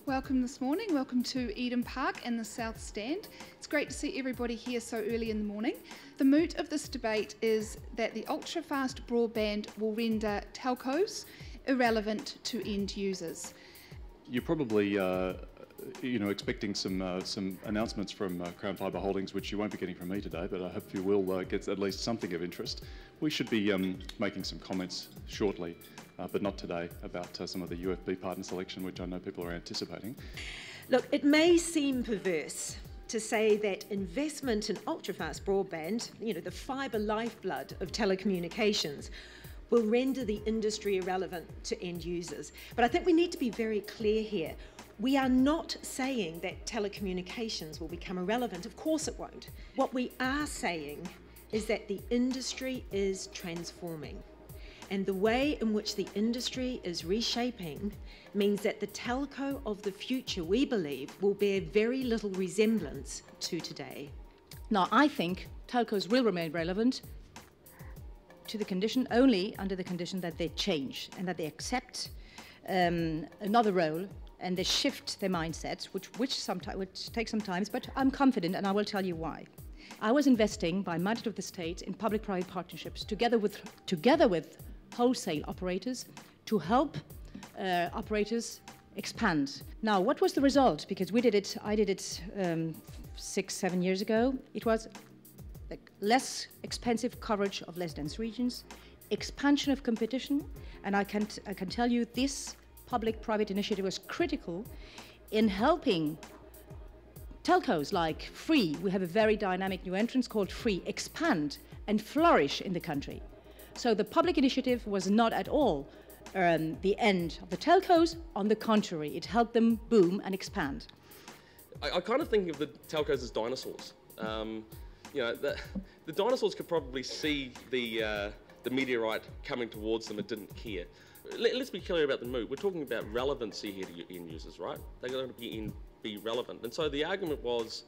Welcome this morning. Welcome to Eden Park and the South Stand. It's great to see everybody here so early in the morning. The moot of this debate is that the ultra-fast broadband will render telcos irrelevant to end users. You're probably expecting some announcements from Crown Fibre Holdings, which you won't be getting from me today, but I hope you will get at least something of interest. We should be making some comments shortly, but not today, about some of the UFB partner selection, which I know people are anticipating. Look, it may seem perverse to say that investment in ultra-fast broadband, the fibre lifeblood of telecommunications, will render the industry irrelevant to end users. But I think we need to be very clear here. We are not saying that telecommunications will become irrelevant. Of course it won't. What we are saying is that the industry is transforming. And the way in which the industry is reshaping means that the telco of the future, we believe, will bear very little resemblance to today. Now, I think telcos will remain relevant to the condition, only under the condition that they change and that they accept another role and they shift their mindsets, which takes some time, but I'm confident and I will tell you why. I was investing by mandate of the state in public-private partnerships together with wholesale operators to help operators expand. Now, what was the result? Because I did it 6-7 years ago. It was less expensive coverage of less dense regions, expansion of competition, and I can tell you this public-private initiative was critical in helping telcos like Free. We have a very dynamic new entrant called Free expand and flourish in the country. So the public initiative was not at all the end of the telcos. On the contrary, it helped them boom and expand. I kind of think of the telcos as dinosaurs. The dinosaurs could probably see the meteorite coming towards them and didn't care. Let's be clear about the moot. We're talking about relevancy here to end users, right? They're going to be relevant. And so the argument was,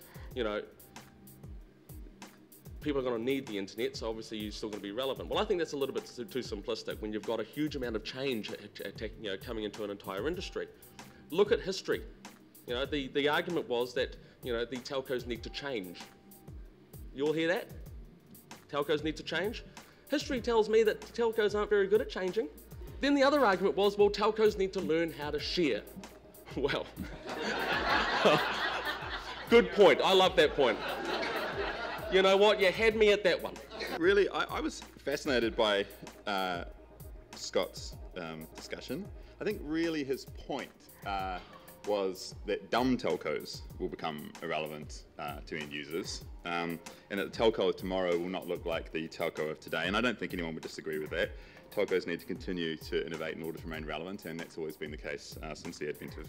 people are going to need the internet, so obviously you're still going to be relevant. Well, I think that's a little bit too simplistic when you've got a huge amount of change coming into an entire industry. Look at history. The argument was that the telcos need to change. You all hear that? Telcos need to change? History tells me that telcos aren't very good at changing. Then the other argument was, well, telcos need to learn how to share. Well, good point. I love that point. You know what? You had me at that one. Really, I was fascinated by Scott's discussion. I think really his point was that dumb telcos will become irrelevant to end users, and that the telco of tomorrow will not look like the telco of today, and I don't think anyone would disagree with that. Telcos need to continue to innovate in order to remain relevant, and that's always been the case since the advent of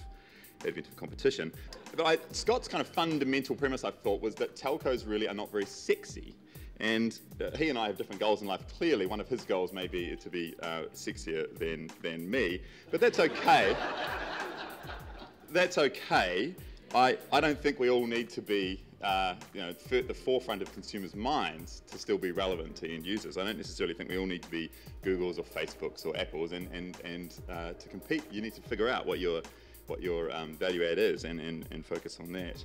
competition. But Scott's kind of fundamental premise, I thought, was that telcos really are not very sexy. And he and I have different goals in life. Clearly, one of his goals may be to be sexier than me, but that's okay. That's okay. I don't think we all need to be at the forefront of consumers' minds to still be relevant to end users. I don't necessarily think we all need to be Googles or Facebooks or Apples, and to compete, you need to figure out what your value add is and focus on that.